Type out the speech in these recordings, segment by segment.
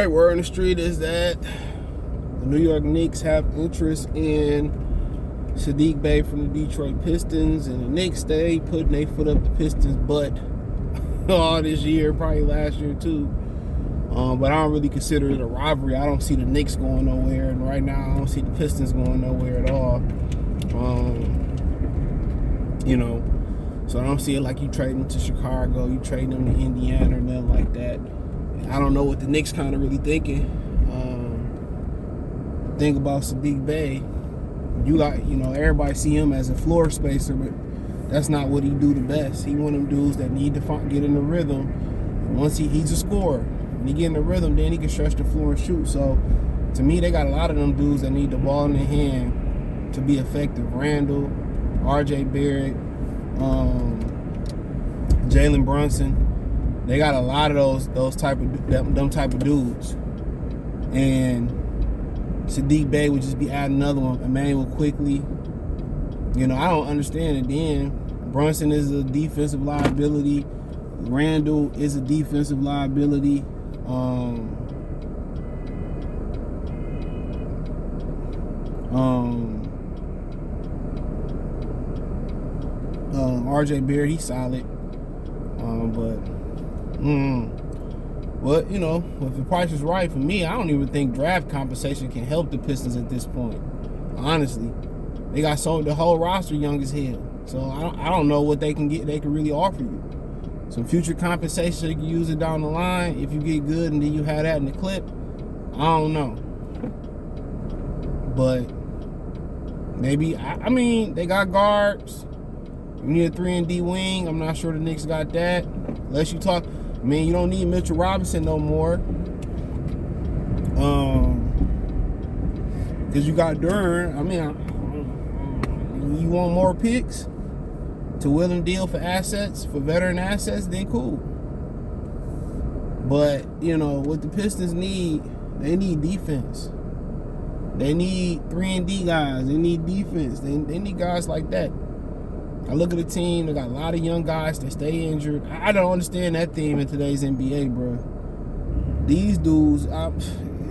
right, word on the street is that the New York Knicks have interest in Saddiq Bey from the Detroit Pistons, and the Knicks stay putting their foot up the Pistons' butt all this year, probably last year too. But I don't really consider it a rivalry. I don't see the Knicks going nowhere, and right now I don't see the Pistons going nowhere at all. So I don't see it like you trading them to Chicago, you trading them to Indiana or nothing like that. I don't know what the Knicks kind of really thinking. Think about Saddiq Bey. You got, everybody see him as a floor spacer, but that's not what he do the best. He one of them dudes that need to get in the rhythm. Once he's a scorer. When he get in the rhythm, then he can stretch the floor and shoot. So, to me, they got a lot of them dudes that need the ball in their hand to be effective. Randall, R.J. Barrett, Jalen Brunson. They got a lot of those type of dudes. And Saddiq Bey would just be adding another one. Emmanuel quickly. I don't understand it. Then Brunson is a defensive liability. Randall is a defensive liability. RJ Barrett, he's solid. If the price is right for me, I don't even think draft compensation can help the Pistons at this point. Honestly, they got the whole roster young as hell. So I don't know what they can get. They can really offer you some future compensation so you can use it down the line if you get good, and then you have that in the clip. I don't know, but maybe they got guards. You need a 3-and-D wing. I'm not sure the Knicks got that. Unless you talk, you don't need Mitchell Robinson no more. Because you got Duran. You want more picks to will and deal for assets, for veteran assets, then cool. But, what the Pistons need, they need defense. They need 3-and-D guys. They need defense. They need guys like that. I look at the team, they got a lot of young guys that stay injured. I don't understand that theme in today's NBA, bro. These dudes,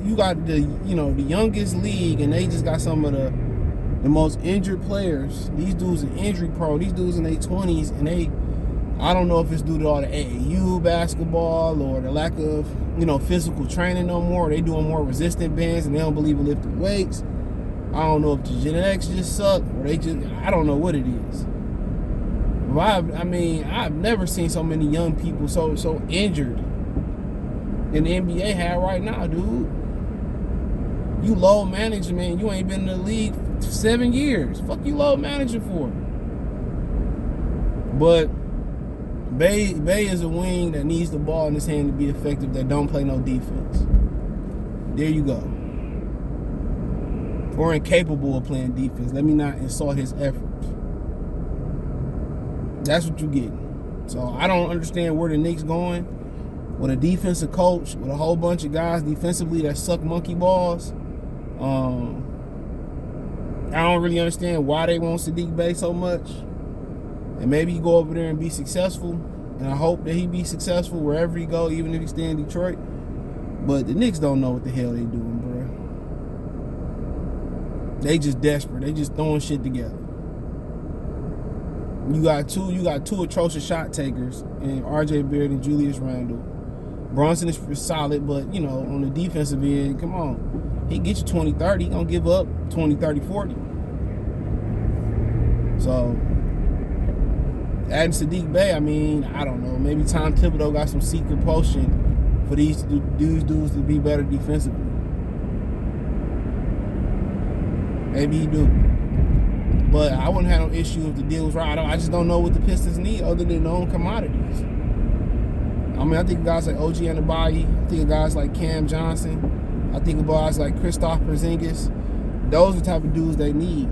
you got the youngest league, and they just got some of the most injured players. These dudes are injury prone. These dudes in their 20s, and I don't know if it's due to all the AAU basketball or the lack of, physical training no more. They doing more resistant bands, and they don't believe in lifting weights. I don't know if the genetics just suck, or I don't know what it is. I've never seen so many young people so injured in the NBA have right now, dude. You load management, you ain't been in the league for 7 years. Fuck you load managing for? But Bey is a wing that needs the ball in his hand to be effective, that don't play no defense. There you go. Or incapable of playing defense. Let me not insult his efforts. That's what you get. So I don't understand where the Knicks going with a defensive coach, with a whole bunch of guys defensively that suck monkey balls. I don't really understand why they want Saddiq Bey so much. And maybe he go over there and be successful. And I hope that he be successful wherever he go, even if he stay in Detroit. But the Knicks don't know what the hell they doing, bro. They just desperate. They just throwing shit together. You got two atrocious shot takers in R.J. Barrett and Julius Randle. Brunson is solid, but, on the defensive end, come on. He gets you 20, 30. He going to give up 20, 30, 40. So, adding Saddiq Bey, I don't know. Maybe Tom Thibodeau got some secret potion for these dudes to be better defensively. Maybe he do. But I wouldn't have no issue if the deal was right. I just don't know what the Pistons need other than known commodities. I think of guys like OG Anunoby. I think of guys like Cam Johnson. I think of guys like Kristaps Porzingis. Those are the type of dudes they need.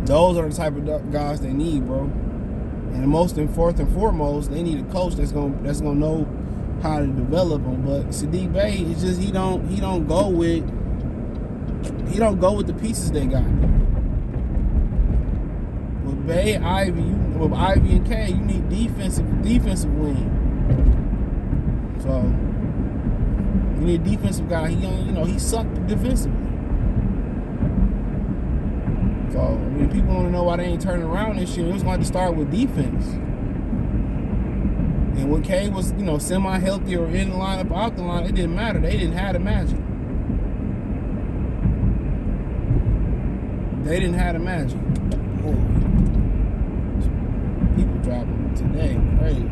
Those are the type of guys they need, bro. And fourth and foremost, they need a coach that's gonna know how to develop them. But Saddiq Bey is just he don't go with the pieces they got. With Bey, Ivy and K, you need defensive wing. So You need a defensive guy. He sucked defensively. So, I mean, people want to know why they ain't turning around this year. It was going to start with defense. And when K was, semi-healthy or in the lineup or out the line, it didn't matter. They didn't have the magic. They didn't have the magic. Boy. People dropping today. Crazy.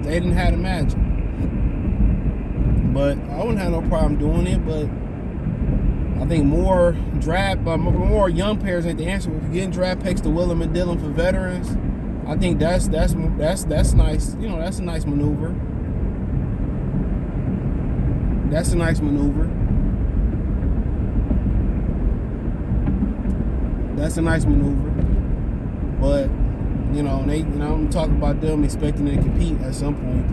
They didn't have the magic. But I wouldn't have no problem doing it, but I think more young players ain't the answer. If you're getting draft picks to Willem and Dillon for veterans, I think that's nice. That's a nice maneuver. That's a nice maneuver. That's a nice maneuver. But I'm talking about them expecting to compete at some point.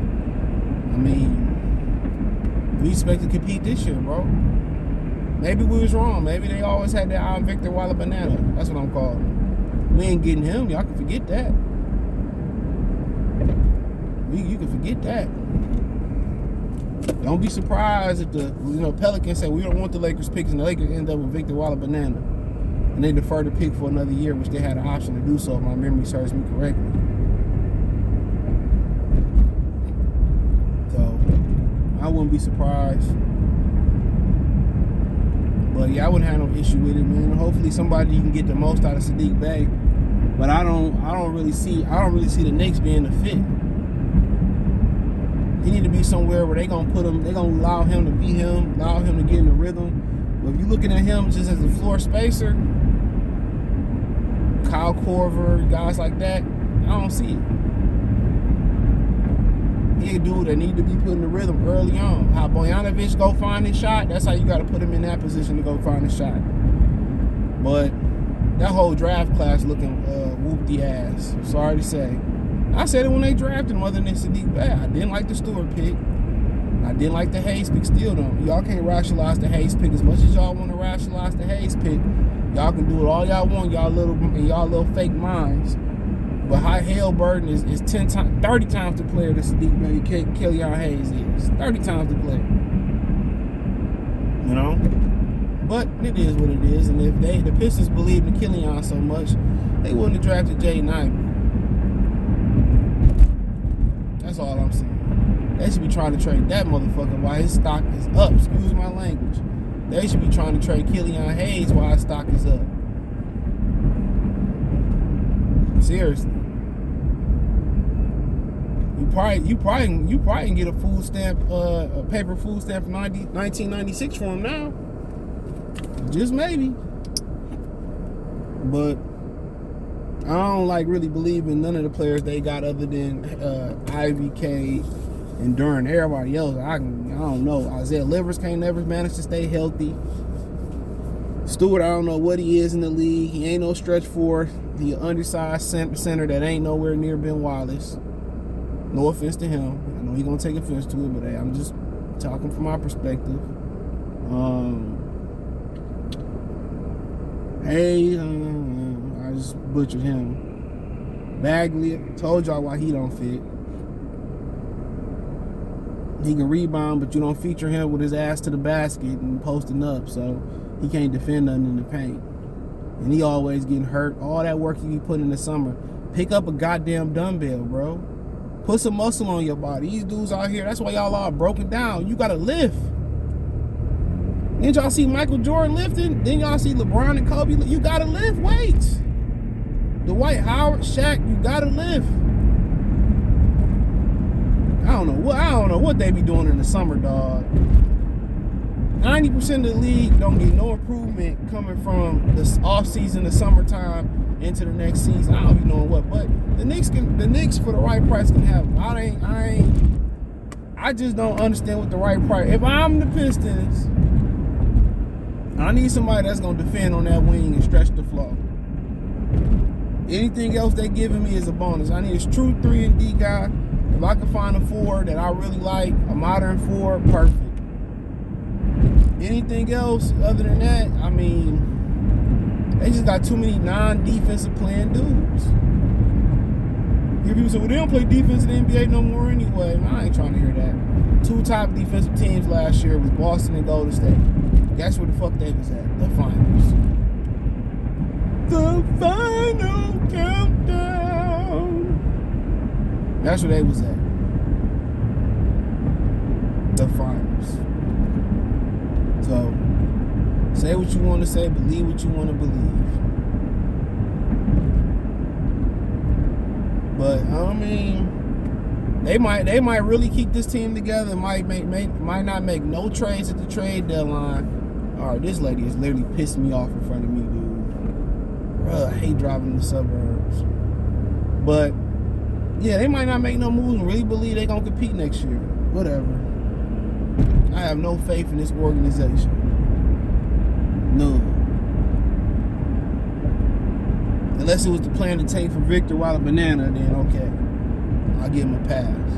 I mean, we expect to compete this year, bro. Maybe we was wrong. Maybe they always had that Iron Victor Walla Banana. That's what I'm calling him. We ain't getting him. Y'all can forget that. You can forget that. Don't be surprised if the Pelicans say we don't want the Lakers picks and the Lakers end up with Victor Walla Banana. And they defer the pick for another year, which they had an option to do so if my memory serves me correctly. So, I wouldn't be surprised. But yeah, I wouldn't have no issue with it, man. Hopefully somebody can get the most out of Saddiq Bey. But I don't really see the Knicks being a fit. He need to be somewhere where they gonna allow him to be him, allow him to get in the rhythm. But if you're looking at him just as a floor spacer, Kyle Korver, guys like that, I don't see it. He a dude that need to be put in the rhythm early on. How Bojanovic go find his shot, that's how you got to put him in that position to go find his shot. But that whole draft class looking whoop-de-ass. Sorry to say. I said it when they drafted him other than Saddiq Bey. I didn't like the Stewart pick. I didn't like the Hayes pick, still don't. Y'all can't rationalize the Hayes pick as much as y'all want to rationalize the Hayes pick. Y'all can do it all y'all want, y'all little fake minds. But Halliburton is 30 times the player that Saddiq Bey, Killian Hayes is. 30 times the player. But it is what it is. And if the Pistons believed in Killian so much, they wouldn't have drafted Jaden Ivey. That's all I'm saying. They should be trying to trade that motherfucker while his stock is up. Excuse my language. They should be trying to trade Killian Hayes while his stock is up. Seriously. You probably can get a food stamp, a paper food stamp from 1996 for him now. Just maybe. But I don't really believe in none of the players they got other than Ivy, K, and Durant. Everybody else, I don't know. Isaiah Livers can't never manage to stay healthy. Stewart, I don't know what he is in the league. He ain't no stretch four. He an undersized center that ain't nowhere near Ben Wallace. No offense to him. I know he gonna take offense to it, but hey, I'm just talking from my perspective. I just butchered him. Bagley, told y'all why he don't fit. He can rebound, but you don't feature him with his ass to the basket and posting up, so he can't defend nothing in the paint. And he always getting hurt. All that work you put in the summer. Pick up a goddamn dumbbell, bro. Put some muscle on your body. These dudes out here, that's why y'all all broken down. You gotta lift. Didn't y'all see Michael Jordan lifting? Then y'all see LeBron and Kobe. You gotta lift weights. Dwight Howard, Shaq, you gotta lift. I don't know what they be doing in the summer, dog. 90% of the league don't get no improvement coming from the off season, the summertime, into the next season. I don't be knowing what, but the Knicks for the right price can have them. I just don't understand what the right price. If I'm the Pistons, I need somebody that's gonna defend on that wing and stretch the floor. Anything else they giving me is a bonus. I need a true 3-and-D guy. If I can find a 4 that I really like, a modern 4, perfect. Anything else other than that, I mean, they just got too many non-defensive playing dudes. Hear people say, well, they don't play defense in the NBA no more anyway. I ain't trying to hear that. two top defensive teams last year was Boston and Golden State. Guess where the fuck they was at? The finals. The final countdown. That's where they was at. The finals. So, say what you want to say, believe what you want to believe. But I mean, they might really keep this team together. Might not make no trades at the trade deadline. All right, this lady is literally pissing me off in front of me, dude. Bruh, I hate driving in the suburbs. But yeah, they might not make no moves and really believe they gonna compete next year. Whatever. I have no faith in this organization. No. Unless it was the plan to take for Victor while a banana, then okay. I'll give him a pass.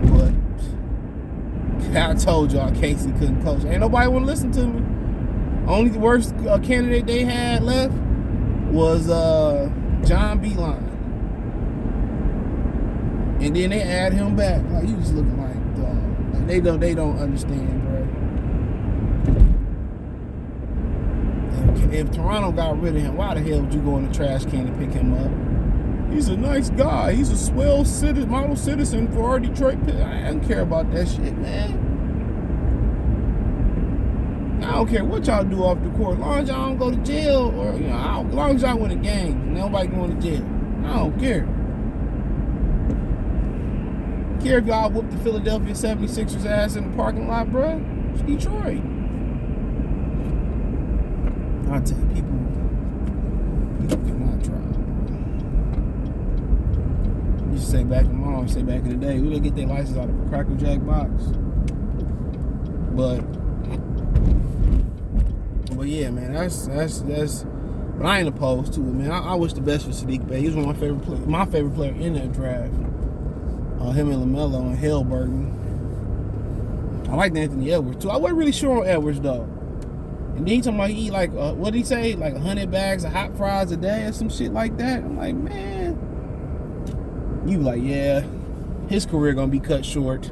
But I told y'all Casey couldn't coach. Ain't nobody want to listen to me. Only the worst candidate they had left was John Beeline. And then they add him back. Like, you just looking like dog. Like they don't understand, bro. If Toronto got rid of him, why the hell would you go in the trash can and pick him up? He's a nice guy. He's a swell model citizen for our Detroit. I don't care about that shit, man. I don't care what y'all do off the court. As long as y'all don't go to jail, or as long as y'all win a game, nobody going to jail. I don't care. I care if y'all whoop the Philadelphia 76ers ass in the parking lot, bro. It's Detroit. I tell you, people cannot drive. You used to say back in the day, we would get their license out of a Cracker Jack box. But yeah, man, that's. But I ain't opposed to it, man. I wish the best for Saddiq Bey. He was one of my favorite player in that draft. Him and LaMelo and Hellburton. I liked Anthony Edwards too. I wasn't really sure on Edwards though. And then he talking about he eat like, what did he say? Like 100 bags of hot fries a day or some shit like that. I'm like, man. You like, yeah, his career gonna be cut short.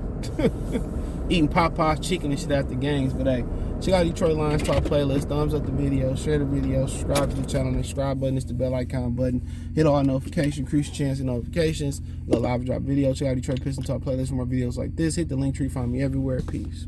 Eating Popeye's chicken and shit after games. But hey, check out Detroit Lions Talk playlist. Thumbs up the video, share the video, subscribe to the channel. The subscribe button is the bell icon button. Hit all notifications, increase your chance of notifications. Go live drop video. Check out Detroit Piston Talk playlist for more videos like this. Hit the link tree, find me everywhere. Peace.